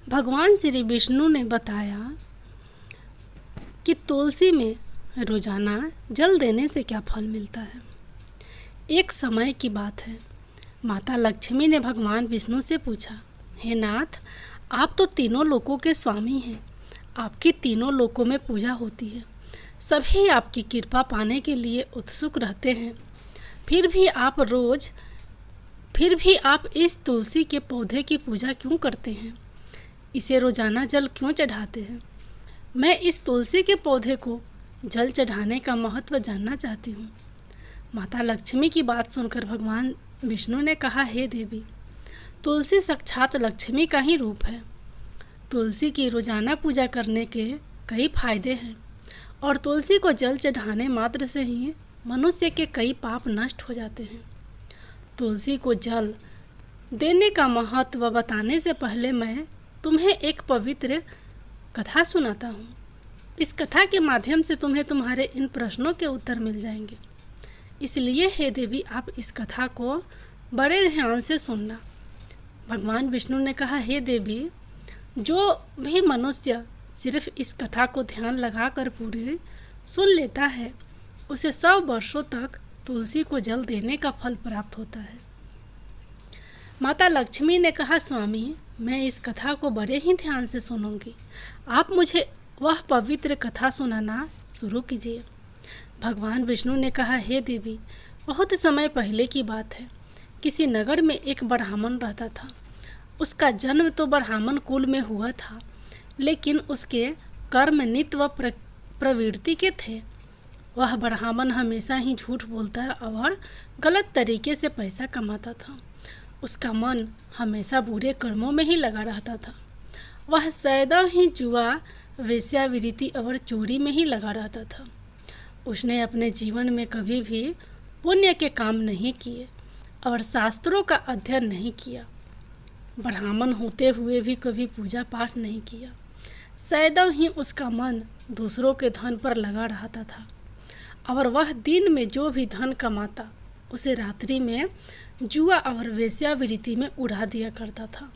भगवान श्री विष्णु ने बताया कि तुलसी में रोजाना जल देने से क्या फल मिलता है। एक समय की बात है, माता लक्ष्मी ने भगवान विष्णु से पूछा, हे नाथ, आप तो तीनों लोकों के स्वामी हैं, आपकी तीनों लोकों में पूजा होती है, सभी आपकी कृपा पाने के लिए उत्सुक रहते हैं, फिर भी आप इस तुलसी के पौधे की पूजा क्यों करते हैं, इसे रोजाना जल क्यों चढ़ाते हैं। मैं इस तुलसी के पौधे को जल चढ़ाने का महत्व जानना चाहती हूँ। माता लक्ष्मी की बात सुनकर भगवान विष्णु ने कहा, हे देवी, तुलसी साक्षात लक्ष्मी का ही रूप है। तुलसी की रोजाना पूजा करने के कई फायदे हैं और तुलसी को जल चढ़ाने मात्र से ही मनुष्य के कई पाप नष्ट हो जाते हैं। तुलसी को जल देने का महत्व बताने से पहले मैं तुम्हें एक पवित्र कथा सुनाता हूँ। इस कथा के माध्यम से तुम्हें तुम्हारे इन प्रश्नों के उत्तर मिल जाएंगे, इसलिए हे देवी, आप इस कथा को बड़े ध्यान से सुनना। भगवान विष्णु ने कहा, हे देवी, जो भी मनुष्य सिर्फ इस कथा को ध्यान लगाकर पूरी सुन लेता है, उसे 100 वर्षों तक तुलसी को जल देने का फल प्राप्त होता है। माता लक्ष्मी ने कहा, स्वामी, मैं इस कथा को बड़े ही ध्यान से सुनूंगी, आप मुझे वह पवित्र कथा सुनाना शुरू कीजिए। भगवान विष्णु ने कहा, हे देवी, बहुत समय पहले की बात है, किसी नगर में एक ब्राह्मण रहता था। उसका जन्म तो ब्राह्मण कुल में हुआ था, लेकिन उसके कर्म नित्य व प्रवृत्ति के थे। वह ब्राह्मण हमेशा ही झूठ बोलता और गलत तरीके से पैसा कमाता था। उसका मन हमेशा बुरे कर्मों में ही लगा रहता था। वह सदा ही जुआ, वेश्यावृत्ति और चोरी में ही लगा रहता था। उसने अपने जीवन में कभी भी पुण्य के काम नहीं किए और शास्त्रों का अध्ययन नहीं किया। ब्राह्मण होते हुए भी कभी पूजा पाठ नहीं किया। सदा ही उसका मन दूसरों के धन पर लगा रहता था और वह दिन में जो भी धन कमाता उसे रात्रि में जुआ और वेश्यावृत्ति में उड़ा दिया करता था।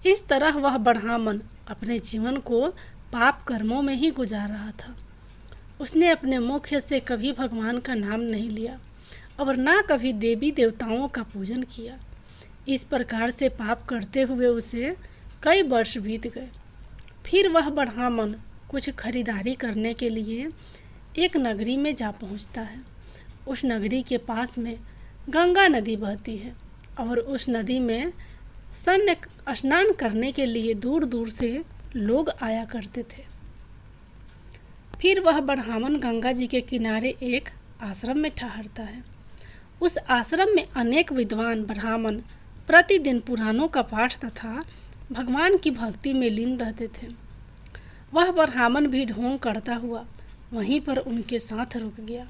इस तरह वह ब्राह्मण अपने जीवन को पाप कर्मों में ही गुजार रहा था। उसने अपने मुख से कभी भगवान का नाम नहीं लिया और ना कभी देवी देवताओं का पूजन किया। इस प्रकार से पाप करते हुए उसे कई वर्ष बीत गए। फिर वह ब्राह्मण कुछ खरीदारी करने के लिए एक नगरी में जा पहुंचता है। उस नगरी के पास में गंगा नदी बहती है और उस नदी में स्नान करने के लिए दूर दूर से लोग आया करते थे। फिर वह ब्राह्मण गंगा जी के किनारे एक आश्रम में ठहरता है। उस आश्रम में अनेक विद्वान ब्राह्मण प्रतिदिन पुराणों का पाठ तथा भगवान की भक्ति में लीन रहते थे। वह ब्राह्मण भी ढोंग करता हुआ वहीं पर उनके साथ रुक गया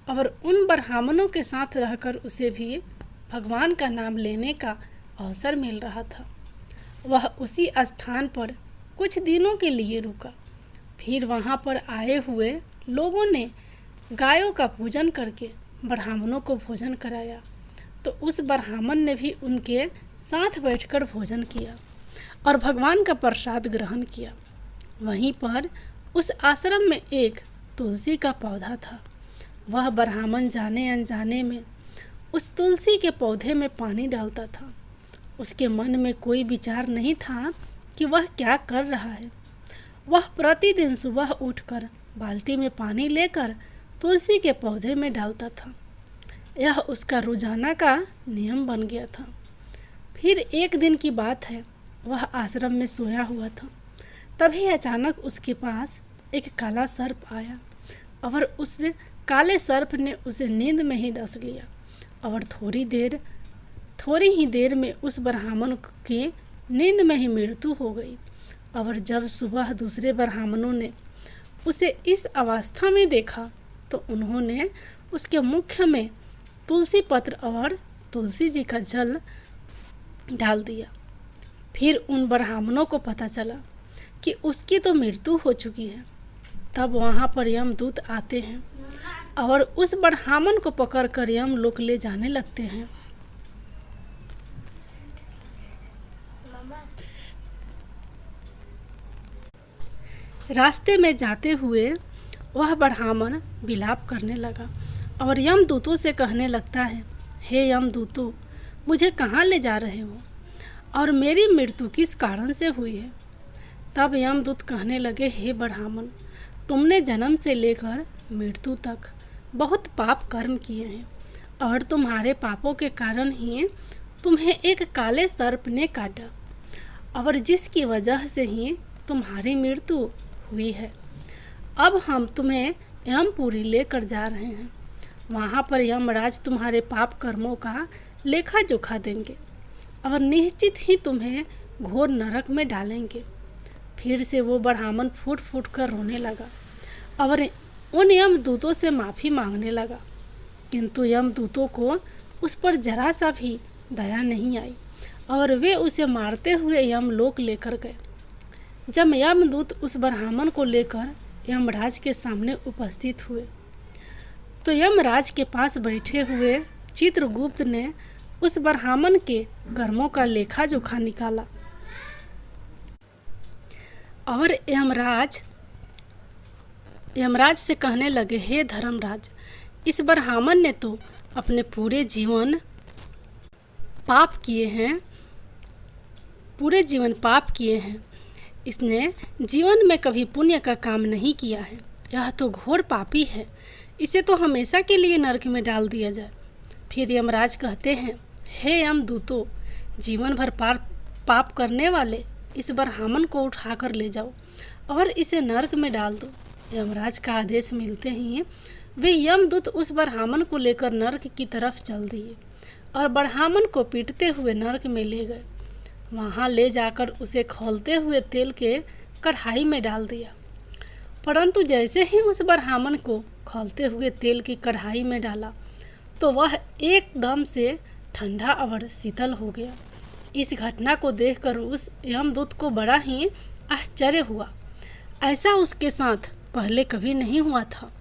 और उन ब्राह्मणों के साथ रहकर उसे भी भगवान का नाम लेने का अवसर मिल रहा था। वह उसी स्थान पर कुछ दिनों के लिए रुका। फिर वहाँ पर आए हुए लोगों ने गायों का पूजन करके ब्राह्मणों को भोजन कराया, तो उस ब्राह्मण ने भी उनके साथ बैठकर भोजन किया और भगवान का प्रसाद ग्रहण किया। वहीं पर उस आश्रम में एक तुलसी का पौधा था। वह ब्राह्मण जाने अनजाने में उस तुलसी के पौधे में पानी डालता था। उसके मन में कोई विचार नहीं था कि वह क्या कर रहा है। वह प्रतिदिन सुबह उठकर बाल्टी में पानी लेकर तुलसी के पौधे में डालता था। यह उसका रोजाना का नियम बन गया था। फिर एक दिन की बात है, वह आश्रम में सोया हुआ था। तभी अचानक उसके पास एक काला सर्प आया और उस काले सर्प ने उसे नींद में ही डस लिया और थोड़ी ही देर में उस ब्राह्मण की नींद में ही मृत्यु हो गई। और जब सुबह दूसरे ब्राह्मणों ने उसे इस अवस्था में देखा तो उन्होंने उसके मुख में तुलसी पत्र और तुलसी जी का जल डाल दिया। फिर उन ब्राह्मणों को पता चला कि उसकी तो मृत्यु हो चुकी है। तब वहाँ पर यमदूत आते हैं और उस ब्राह्मण को पकड़कर यमलोक ले जाने लगते हैं। रास्ते में जाते हुए वह ब्राह्मण विलाप करने लगा और यमदूतों से कहने लगता है, हे यमदूतों, मुझे कहाँ ले जा रहे हो और मेरी मृत्यु किस कारण से हुई है। तब यमदूत कहने लगे, हे ब्राह्मण, तुमने जन्म से लेकर मृत्यु तक बहुत पाप कर्म किए हैं और तुम्हारे पापों के कारण ही तुम्हें एक काले सर्प ने काटा और जिसकी वजह से ही तुम्हारी मृत्यु हुई है। अब हम तुम्हें यमपुरी लेकर जा रहे हैं। वहाँ पर यमराज तुम्हारे पाप कर्मों का लेखा जोखा देंगे और निश्चित ही तुम्हें घोर नरक में डालेंगे। फिर से वो ब्राह्मण फूट फूट कर रोने लगा और उन यमदूतों से माफ़ी मांगने लगा, किंतु यमदूतों को उस पर जरा सा भी दया नहीं आई और वे उसे मारते हुए यमलोक लेकर गए। जब यमदूत उस ब्राह्मण को लेकर यमराज के सामने उपस्थित हुए तो यमराज के पास बैठे हुए चित्रगुप्त ने उस ब्राह्मण के कर्मों का लेखा जोखा निकाला और यमराज से कहने लगे, हे धर्मराज, इस ब्राह्मण ने तो अपने पूरे जीवन पाप किए हैं। इसने जीवन में कभी पुण्य का काम नहीं किया है। यह तो घोर पापी है। इसे तो हमेशा के लिए नरक में डाल दिया जाए। फिर यमराज कहते हैं, हे यमदूतों, जीवन भर पाप करने वाले इस ब्राह्मण को उठाकर ले जाओ और इसे नरक में डाल दो। यमराज का आदेश मिलते ही वे यमदूत उस ब्राह्मण को लेकर नरक की तरफ चल दिए और ब्राह्मण को पीटते हुए नरक में ले गए। वहाँ ले जाकर उसे खौलते हुए तेल के कढ़ाई में डाल दिया। परंतु जैसे ही उस ब्राह्मण को खौलते हुए तेल की कढ़ाई में डाला तो वह एकदम से ठंडा और शीतल हो गया। इस घटना को देखकर उस यमदूत को बड़ा ही आश्चर्य हुआ। ऐसा उसके साथ पहले कभी नहीं हुआ था।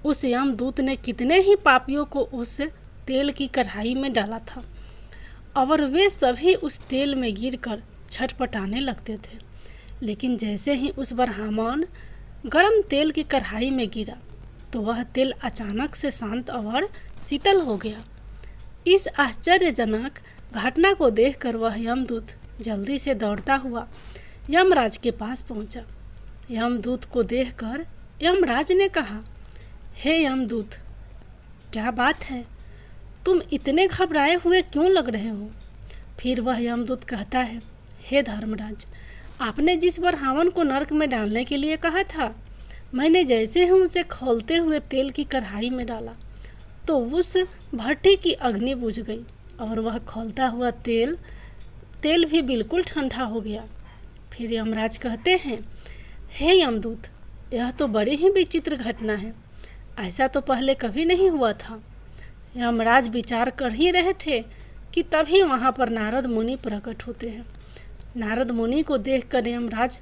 उस यमदूत ने कितने ही पापियों को उस तेल की कढ़ाई में डाला था और वे सभी उस तेल में गिरकर छटपटाने लगते थे। लेकिन जैसे ही उस ब्राह्मण गरम तेल की कढ़ाई में गिरा तो वह तेल अचानक से शांत और शीतल हो गया। इस आश्चर्यजनक घटना को देखकर वह यमदूत जल्दी से दौड़ता हुआ यमराज के पास पहुंचा। यमदूत को देखकर यमराज ने कहा, हे यमदूत, क्या बात है, तुम इतने घबराए हुए क्यों लग रहे हो। फिर वह यमदूत कहता है, हे धर्मराज, आपने जिस ब्राह्मण को नरक में डालने के लिए कहा था, मैंने जैसे ही उसे खौलते हुए तेल की कढ़ाई में डाला तो उस भट्टी की अग्नि बुझ गई और वह खौलता हुआ तेल भी बिल्कुल ठंडा हो गया। फिर यमराज कहते हैं, हे यमदूत, यह तो बड़ी ही विचित्र घटना है। ऐसा तो पहले कभी नहीं हुआ था। यमराज विचार कर ही रहे थे कि तभी वहाँ पर नारद मुनि प्रकट होते हैं। नारद मुनि को देखकर यमराज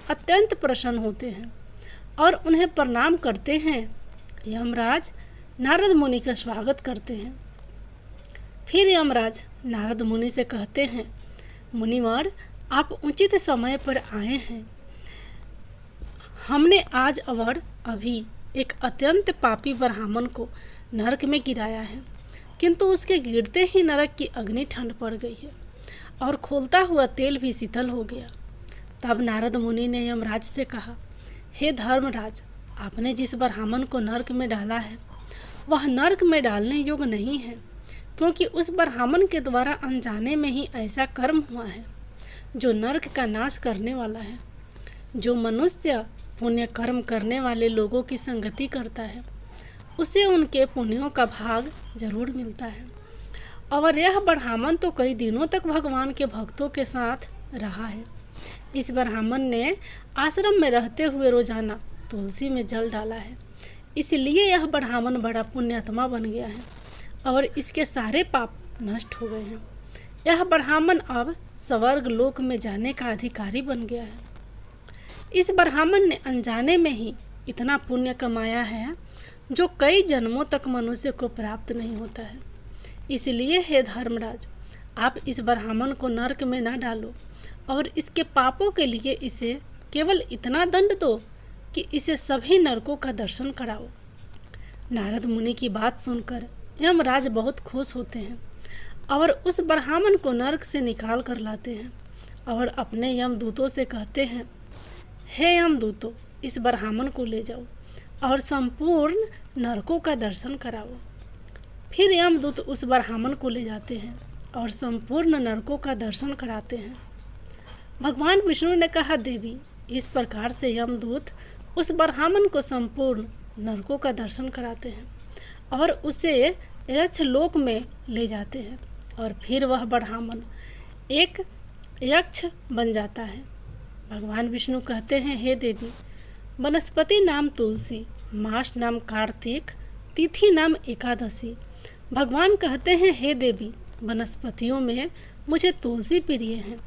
अत्यंत प्रसन्न होते हैं और उन्हें प्रणाम करते हैं। यमराज नारद मुनि का स्वागत करते हैं। फिर यमराज नारद मुनि से कहते हैं, मुनिवर, आप उचित समय पर आए हैं। हमने आज और अभी एक अत्यंत पापी ब्राह्मण को नरक में गिराया है, किंतु उसके गिरते ही नरक की अग्नि ठंड पड़ गई है और खोलता हुआ तेल भी शीतल हो गया। तब नारद मुनि ने यमराज से कहा, हे धर्मराज, आपने जिस ब्राह्मण को नरक में डाला है वह नरक में डालने योग्य नहीं है, क्योंकि उस ब्राह्मण के द्वारा अनजाने में ही ऐसा कर्म हुआ है जो नरक का नाश करने वाला है। जो मनुष्य पुण्य कर्म करने वाले लोगों की संगति करता है उसे उनके पुण्यों का भाग जरूर मिलता है। और यह ब्राह्मण तो कई दिनों तक भगवान के भक्तों के साथ रहा है। इस ब्राह्मण ने आश्रम में रहते हुए रोजाना तुलसी में जल डाला है, इसलिए यह ब्राह्मण बड़ा पुण्यात्मा बन गया है और इसके सारे पाप नष्ट हो गए हैं। यह ब्राह्मण अब स्वर्ग लोक में जाने का अधिकारी बन गया है। इस ब्राह्मण ने अनजाने में ही इतना पुण्य कमाया है जो कई जन्मों तक मनुष्य को प्राप्त नहीं होता है। इसलिए हे धर्मराज, आप इस ब्राह्मण को नरक में न डालो और इसके पापों के लिए इसे केवल इतना दंड दो कि इसे सभी नरकों का दर्शन कराओ। नारद मुनि की बात सुनकर यमराज बहुत खुश होते हैं और उस ब्राह्मण को नरक से निकाल कर लाते हैं और अपने यमदूतों से कहते हैं, हे यमदूतों, इस ब्राह्मण को ले जाओ और संपूर्ण नरकों का दर्शन कराओ। फिर यमदूत उस ब्राह्मण को ले जाते हैं और संपूर्ण नरकों का दर्शन कराते हैं। भगवान विष्णु ने कहा, देवी, इस प्रकार से यमदूत उस ब्राह्मण को संपूर्ण नरकों का दर्शन कराते हैं और उसे यक्ष लोक में ले जाते हैं और फिर वह ब्राह्मण एक यक्ष बन जाता है। भगवान विष्णु कहते हैं, हे देवी, वनस्पति नाम तुलसी, मास नाम कार्तिक, तिथि नाम एकादशी। भगवान कहते हैं, हे देवी, वनस्पतियों में मुझे तुलसी प्रिय है,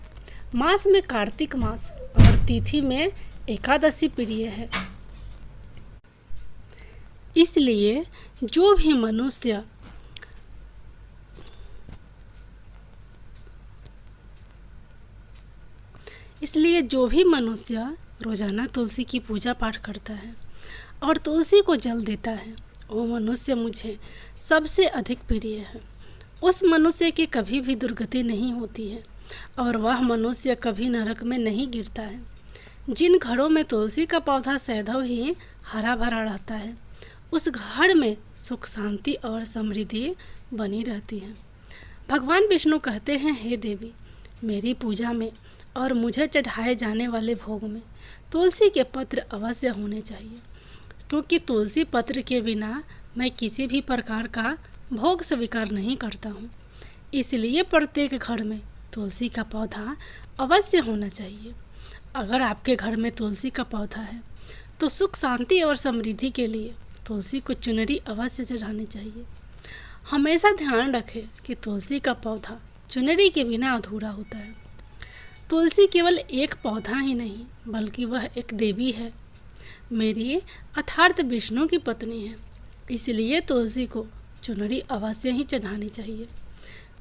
मास में कार्तिक मास और तिथि में एकादशी प्रिय है। इसलिए जो भी मनुष्य रोजाना तुलसी की पूजा पाठ करता है और तुलसी को जल देता है, वो मनुष्य मुझे सबसे अधिक प्रिय है। उस मनुष्य की कभी भी दुर्गति नहीं होती है और वह मनुष्य कभी नरक में नहीं गिरता है। जिन घरों में तुलसी का पौधा सदैव ही हरा भरा रहता है, उस घर में सुख शांति और समृद्धि बनी रहती है। भगवान विष्णु कहते हैं, हे देवी, मेरी पूजा में और मुझे चढ़ाए जाने वाले भोग में तुलसी के पत्र अवश्य होने चाहिए, क्योंकि तुलसी पत्र के बिना मैं किसी भी प्रकार का भोग स्वीकार नहीं करता हूँ। इसलिए प्रत्येक घर में तुलसी का पौधा अवश्य होना चाहिए। अगर आपके घर में तुलसी का पौधा है तो सुख शांति और समृद्धि के लिए तुलसी को चुनरी अवश्य चढ़ानी चाहिए। हमेशा ध्यान रखें कि तुलसी का पौधा चुनरी के बिना अधूरा होता है। तुलसी केवल एक पौधा ही नहीं, बल्कि वह एक देवी है, मेरी अर्थात विष्णु की पत्नी है। इसलिए तुलसी को चुनरी अवश्य ही चढ़ानी चाहिए,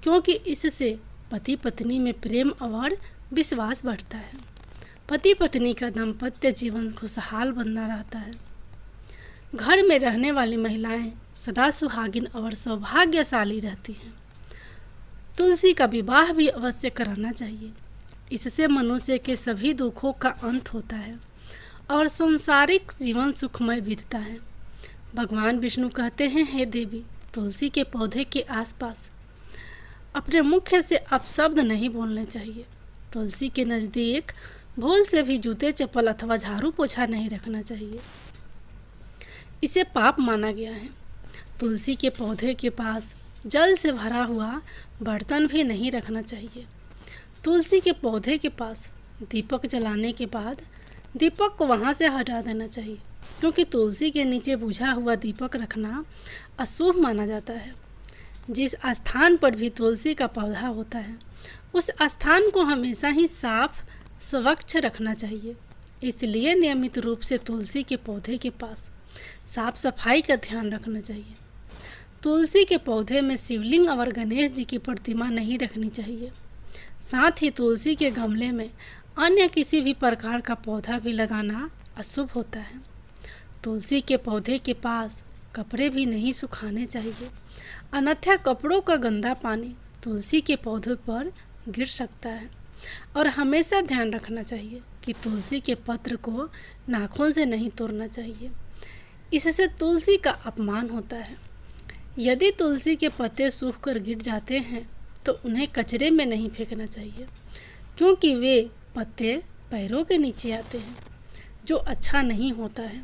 क्योंकि इससे पति पत्नी में प्रेम और विश्वास बढ़ता है। पति पत्नी का दाम्पत्य जीवन खुशहाल बना रहता है। घर में रहने वाली महिलाएं सदा सुहागिन और सौभाग्यशाली रहती हैं। तुलसी का विवाह भी अवश्य कराना चाहिए। इससे मनुष्य के सभी दुखों का अंत होता है और सांसारिक जीवन सुखमय बीतता है। भगवान विष्णु कहते हैं, हे देवी, तुलसी के पौधे के आसपास अपने मुख से अपशब्द नहीं बोलने चाहिए। तुलसी के नज़दीक भूल से भी जूते चप्पल अथवा झाड़ू पोछा नहीं रखना चाहिए, इसे पाप माना गया है। तुलसी के पौधे के पास जल से भरा हुआ बर्तन भी नहीं रखना चाहिए। तुलसी के पौधे के पास दीपक जलाने के बाद दीपक को वहाँ से हटा देना चाहिए, क्योंकि तुलसी के नीचे बुझा हुआ दीपक रखना अशुभ माना जाता है। जिस स्थान पर भी तुलसी का पौधा होता है, उस स्थान को हमेशा ही साफ स्वच्छ रखना चाहिए। इसलिए नियमित रूप से तुलसी के पौधे के पास साफ सफाई का ध्यान रखना चाहिए। तुलसी के पौधे में शिवलिंग और गणेश जी की प्रतिमा नहीं रखनी चाहिए। साथ ही तुलसी के गमले में अन्य किसी भी प्रकार का पौधा भी लगाना अशुभ होता है। तुलसी के पौधे के पास कपड़े भी नहीं सुखाने चाहिए, अन्यथा कपड़ों का गंदा पानी तुलसी के पौधे पर गिर सकता है। और हमेशा ध्यान रखना चाहिए कि तुलसी के पत्र को नाखून से नहीं तोड़ना चाहिए, इससे तुलसी का अपमान होता है। यदि तुलसी के पत्ते सूख कर गिर जाते हैं तो उन्हें कचरे में नहीं फेंकना चाहिए, क्योंकि वे पत्ते पैरों के नीचे आते हैं, जो अच्छा नहीं होता है।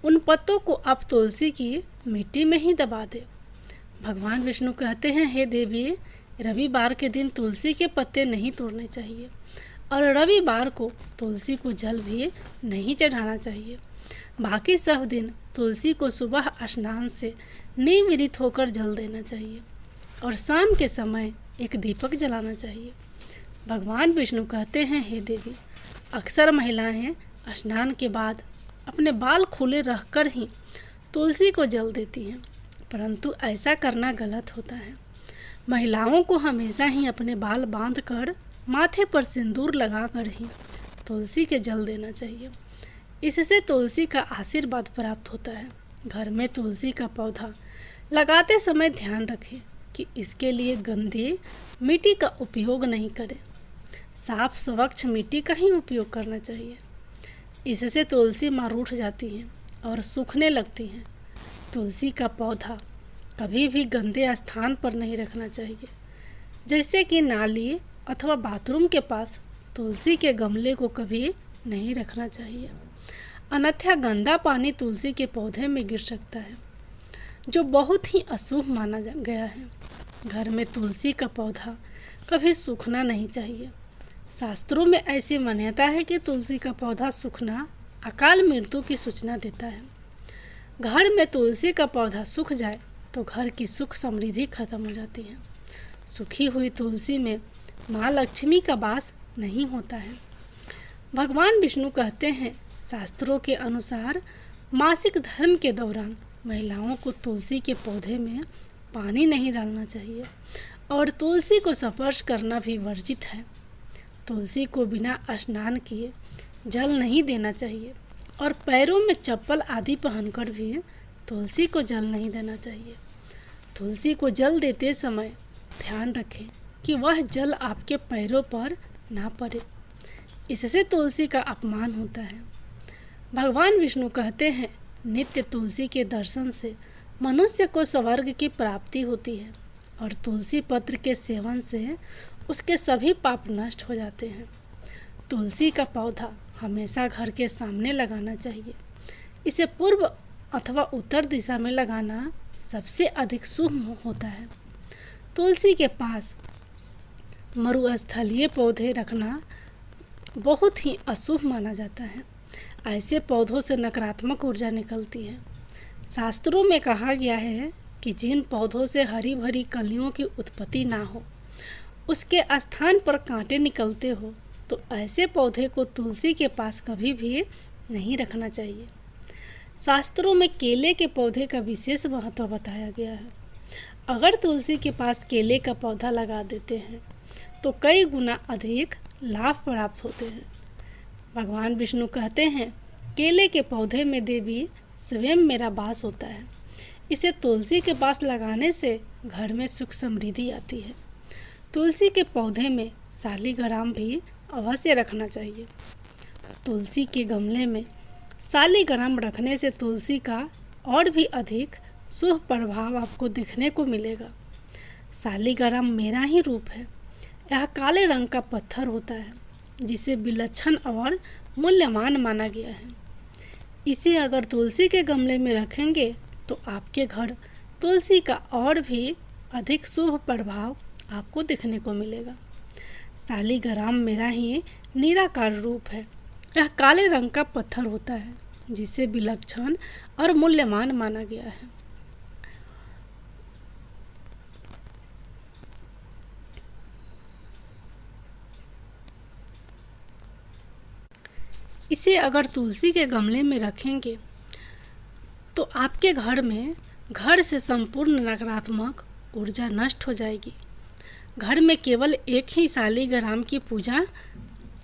उन पत्तों को आप तुलसी की मिट्टी में ही दबा दें। भगवान विष्णु कहते हैं, हे देवी, रविवार के दिन तुलसी के पत्ते नहीं तोड़ने चाहिए और रविवार को तुलसी को जल भी नहीं चढ़ाना चाहिए। बाकी सब दिन तुलसी को सुबह स्नान से निवृत्त होकर जल देना चाहिए और शाम के समय एक दीपक जलाना चाहिए। भगवान विष्णु कहते हैं, हे देवी, अक्सर महिलाएं स्नान के बाद अपने बाल खुले रखकर ही तुलसी को जल देती हैं, परंतु ऐसा करना गलत होता है। महिलाओं को हमेशा ही अपने बाल बांधकर माथे पर सिंदूर लगाकर ही तुलसी के जल देना चाहिए। इससे तुलसी का आशीर्वाद प्राप्त होता है। घर में तुलसी का पौधा लगाते समय ध्यान रखें कि इसके लिए गंदी मिट्टी का उपयोग नहीं करें। साफ स्वच्छ मिट्टी का ही उपयोग करना चाहिए। इससे तुलसी माँ रूठ जाती हैं और सूखने लगती हैं। तुलसी का पौधा कभी भी गंदे स्थान पर नहीं रखना चाहिए, जैसे कि नाली अथवा बाथरूम के पास तुलसी के गमले को कभी नहीं रखना चाहिए, अन्यथा गंदा पानी तुलसी के पौधे में गिर सकता है, जो बहुत ही अशुभ माना गया है। घर में तुलसी का पौधा कभी सूखना नहीं चाहिए। शास्त्रों में ऐसी मान्यता है कि तुलसी का पौधा सूखना अकाल मृत्यु की सूचना देता है। घर में तुलसी का पौधा सूख जाए तो घर की सुख समृद्धि खत्म हो जाती है। सूखी हुई तुलसी में माँ लक्ष्मी का वास नहीं होता है। भगवान विष्णु कहते हैं, शास्त्रों के अनुसार मासिक धर्म के दौरान महिलाओं को तुलसी के पौधे में पानी नहीं डालना चाहिए और तुलसी को स्पर्श करना भी वर्जित है। तुलसी को बिना स्नान किए जल नहीं देना चाहिए और पैरों में चप्पल आदि पहनकर भी तुलसी को जल नहीं देना चाहिए। तुलसी को जल देते समय ध्यान रखें कि वह जल आपके पैरों पर ना पड़े, इससे तुलसी का अपमान होता है। भगवान विष्णु कहते हैं, नित्य तुलसी के दर्शन से मनुष्य को स्वर्ग की प्राप्ति होती है और तुलसी पत्र के सेवन से उसके सभी पाप नष्ट हो जाते हैं। तुलसी का पौधा हमेशा घर के सामने लगाना चाहिए। इसे पूर्व अथवा उत्तर दिशा में लगाना सबसे अधिक शुभ होता है। तुलसी के पास मरुस्थलीय पौधे रखना बहुत ही अशुभ माना जाता है। ऐसे पौधों से नकारात्मक ऊर्जा निकलती है। शास्त्रों में कहा गया है कि जिन पौधों से हरी भरी कलियों की उत्पत्ति ना हो, उसके स्थान पर कांटे निकलते हो, तो ऐसे पौधे को तुलसी के पास कभी भी नहीं रखना चाहिए। शास्त्रों में केले के पौधे का विशेष महत्व बताया गया है। अगर तुलसी के पास केले का पौधा लगा देते हैं तो कई गुना अधिक लाभ प्राप्त होते हैं। भगवान विष्णु कहते हैं, केले के पौधे में देवी स्वयं मेरा वास होता है। इसे तुलसी के पास लगाने से घर में सुख समृद्धि आती है। तुलसी के पौधे में शालिग्राम भी अवश्य रखना चाहिए। तुलसी के गमले में शालिग्राम रखने से तुलसी का और भी अधिक शुभ प्रभाव आपको देखने को मिलेगा। शालिग्राम मेरा ही रूप है। यह काले रंग का पत्थर होता है, जिसे विलक्षण और मूल्यवान माना गया है। इसे अगर तुलसी के गमले में रखेंगे तो आपके घर तुलसी का और भी अधिक शुभ प्रभाव आपको देखने को मिलेगा। शालिग्राम मेरा ही निराकार रूप है। यह काले रंग का पत्थर होता है, जिसे विलक्षण और मूल्यवान माना गया है। इसे अगर तुलसी के गमले में रखेंगे तो आपके घर से संपूर्ण नकारात्मक ऊर्जा नष्ट हो जाएगी। घर में केवल एक ही शालिग्राम की पूजा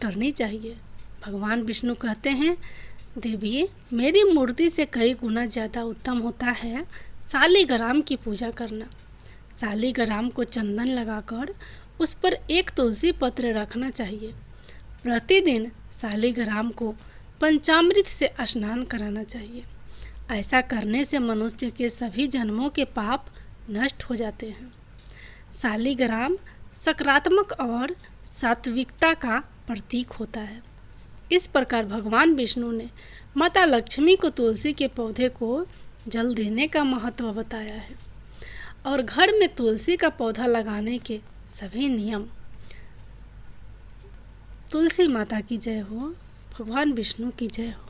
करनी चाहिए। भगवान विष्णु कहते हैं, देवी मेरी मूर्ति से कई गुना ज़्यादा उत्तम होता है शालिग्राम की पूजा करना। शालिग्राम को चंदन लगाकर उस पर एक तुलसी पत्र रखना चाहिए। प्रतिदिन शालिग्राम को पंचामृत से स्नान कराना चाहिए। ऐसा करने से मनुष्य के सभी जन्मों के पाप नष्ट हो जाते हैं। शालिग्राम सकारात्मक और सात्विकता का प्रतीक होता है। इस प्रकार भगवान विष्णु ने माता लक्ष्मी को तुलसी के पौधे को जल देने का महत्व बताया है और घर में तुलसी का पौधा लगाने के सभी नियम। तुलसी माता की जय हो। भगवान विष्णु की जय हो।